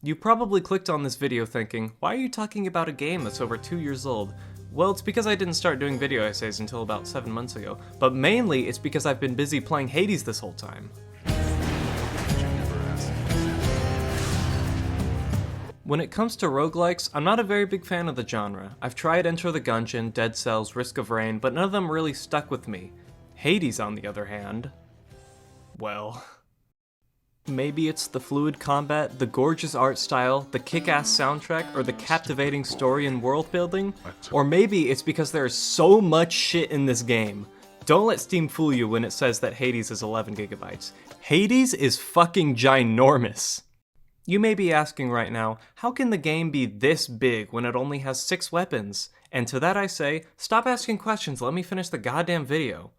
You probably clicked on this video thinking, why are you talking about a game that's over 2 years old? Well, it's because I didn't start doing video essays until about 7 months ago, but mainly it's because I've been busy playing Hades this whole time. When it comes to roguelikes, I'm not a very big fan of the genre. I've tried Enter the Gungeon, Dead Cells, Risk of Rain, but none of them really stuck with me. Hades, on the other hand, well, maybe it's the fluid combat, the gorgeous art style, the kick-ass soundtrack, or the captivating story and world building, or maybe it's because there is so much shit in this game. Don't let Steam fool you when it says that Hades is 11 gigabytes. Hades is fucking ginormous. You may be asking right now, how can the game be this big when it only has 6 weapons? And to that I say, stop asking questions, let me finish the goddamn video.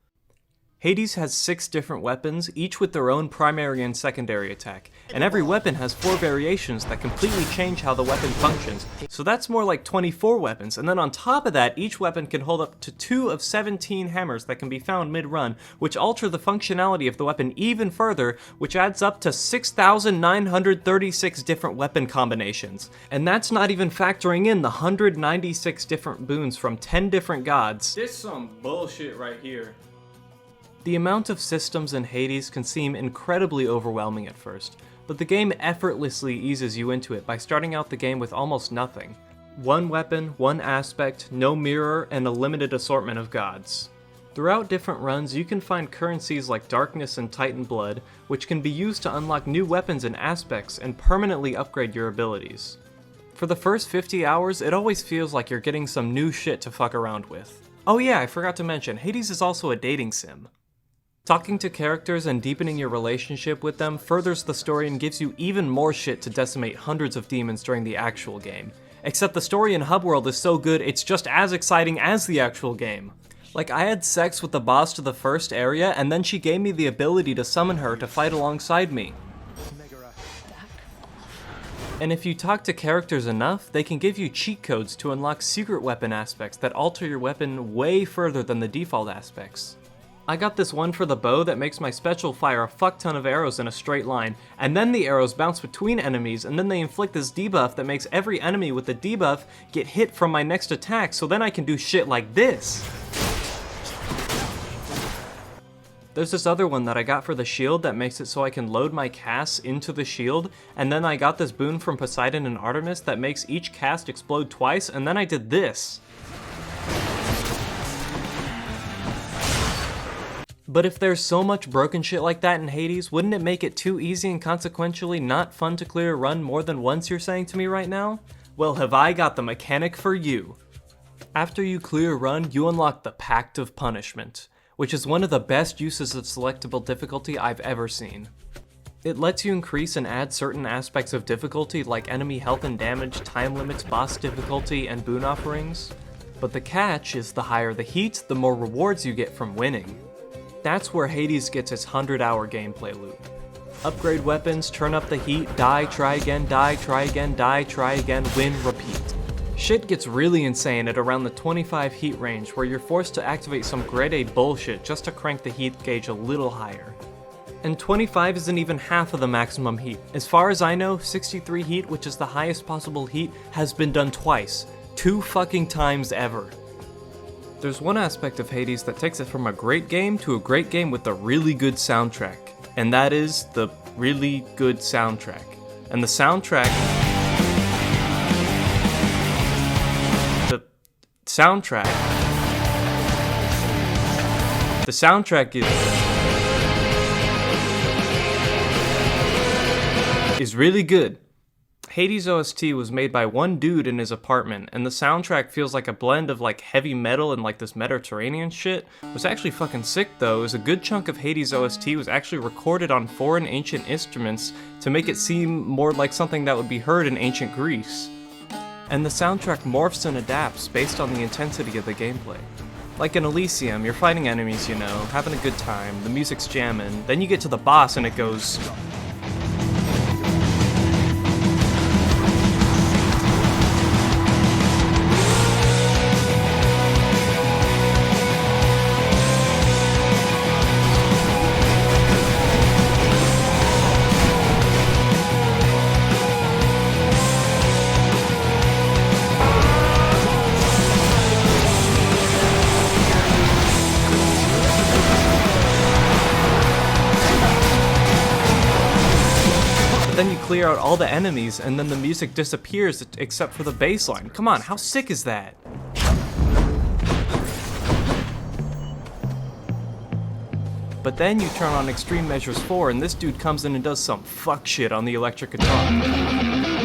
Hades has 6 different weapons, each with their own primary and secondary attack, and every weapon has 4 variations that completely change how the weapon functions, so that's more like 24 weapons, and then on top of that, each weapon can hold up to 2 of 17 hammers that can be found mid-run, which alter the functionality of the weapon even further, which adds up to 6,936 different weapon combinations. And that's not even factoring in the 196 different boons from 10 different gods. This is some bullshit right here. The amount of systems in Hades can seem incredibly overwhelming at first, but the game effortlessly eases you into it by starting out the game with almost nothing. 1 weapon, 1 aspect, no mirror, and a limited assortment of gods. Throughout different runs, you can find currencies like Darkness and Titan Blood, which can be used to unlock new weapons and aspects and permanently upgrade your abilities. For the first 50 hours, it always feels like you're getting some new shit to fuck around with. Oh yeah, I forgot to mention, Hades is also a dating sim. Talking to characters and deepening your relationship with them furthers the story and gives you even more shit to decimate hundreds of demons during the actual game. Except the story in Hub World is so good, it's just as exciting as the actual game. Like, I had sex with the boss to the first area, and then she gave me the ability to summon her to fight alongside me. And if you talk to characters enough, they can give you cheat codes to unlock secret weapon aspects that alter your weapon way further than the default aspects. I got this one for the bow that makes my special fire a fuck ton of arrows in a straight line, and then the arrows bounce between enemies, and then they inflict this debuff that makes every enemy with the debuff get hit from my next attack, so then I can do shit like this. There's this other one that I got for the shield that makes it so I can load my casts into the shield, and then I got this boon from Poseidon and Artemis that makes each cast explode twice, and then I did this. But if there's so much broken shit like that in Hades, wouldn't it make it too easy and consequentially not fun to clear a run more than once, you're saying to me right now? Well, have I got the mechanic for you. After you clear a run, you unlock the Pact of Punishment, which is one of the best uses of selectable difficulty I've ever seen. It lets you increase and add certain aspects of difficulty like enemy health and damage, time limits, boss difficulty, and boon offerings. But the catch is the higher the heat, the more rewards you get from winning. That's where Hades gets its 100-hour gameplay loop. Upgrade weapons, turn up the heat, die, try again, die, try again, die, try again, win, repeat. Shit gets really insane at around the 25 heat range where you're forced to activate some grade A bullshit just to crank the heat gauge a little higher. And 25 isn't even half of the maximum heat. As far as I know, 63 heat, which is the highest possible heat, has been done twice. 2 fucking times ever. There's one aspect of Hades that takes it from a great game to a great game with a really good soundtrack, and that is the really good soundtrack. And the soundtrack is really good. Hades OST was made by one dude in his apartment, and the soundtrack feels like a blend of like heavy metal and like this Mediterranean shit. It was actually fucking sick though, as a good chunk of Hades OST was actually recorded on foreign ancient instruments to make it seem more like something that would be heard in ancient Greece. And the soundtrack morphs and adapts based on the intensity of the gameplay. Like in Elysium, you're fighting enemies, you know, having a good time, the music's jamming, then you get to the boss and it goes... clear out all the enemies and then the music disappears except for the bass line. Come on, how sick is that? But then you turn on Extreme Measures 4 and this dude comes in and does some fuck shit on the electric guitar.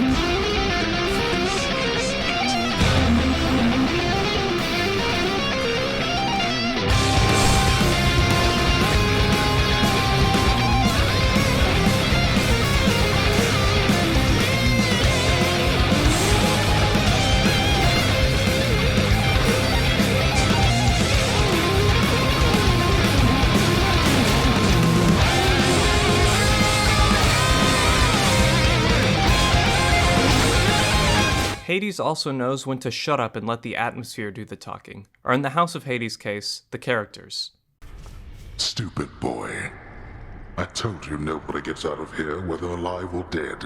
Hades also knows when to shut up and let the atmosphere do the talking, or in the House of Hades case, the characters. Stupid boy. I told you nobody gets out of here, whether alive or dead.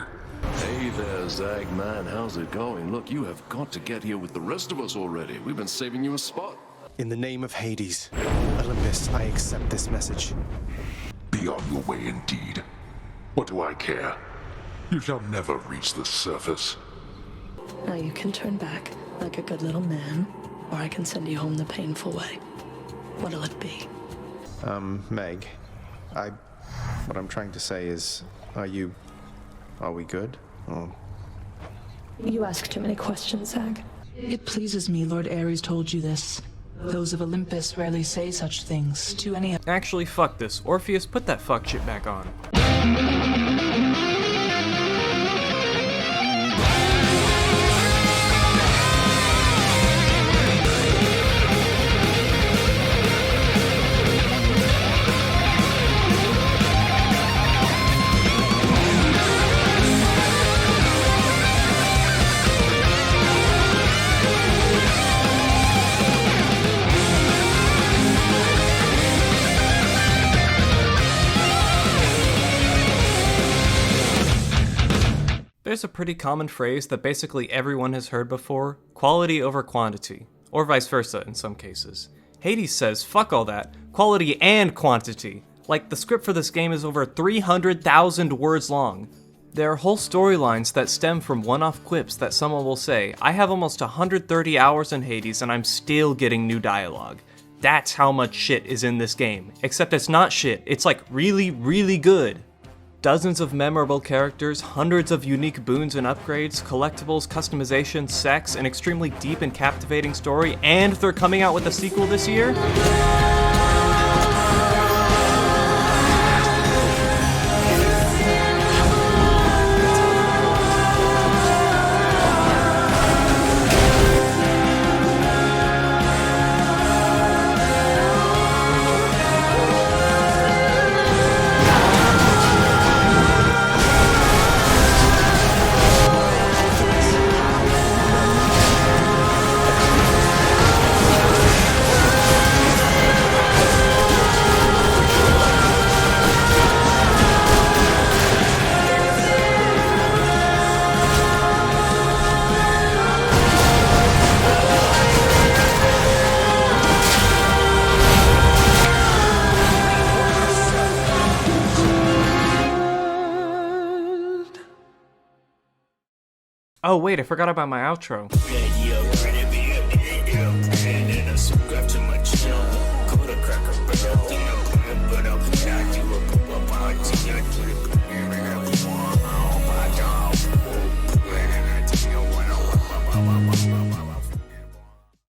Hey there, Zag man, how's it going? Look, you have got to get here with the rest of us already. We've been saving you a spot. In the name of Hades, Olympus, I accept this message. Be on your way indeed. What do I care? You shall never reach the surface. Now you can turn back like a good little man, or I can send you home the painful way. What'll it be? Meg, what I'm trying to say is, are we good? Or... You ask too many questions, Zag. It pleases me Lord Ares told you this. Those of Olympus rarely say such things to any... Actually, fuck this. Orpheus, put that fuck shit back on. There's a pretty common phrase that basically everyone has heard before, quality over quantity, or vice versa in some cases. Hades says, fuck all that, quality and quantity. Like, the script for this game is over 300,000 words long. There are whole storylines that stem from one-off quips that someone will say, I have almost 130 hours in Hades and I'm still getting new dialogue. That's how much shit is in this game. Except it's not shit, it's like really, really good. Dozens of memorable characters, hundreds of unique boons and upgrades, collectibles, customization, sex, an extremely deep and captivating story, and they're coming out with a sequel this year? Oh wait, I forgot about my outro.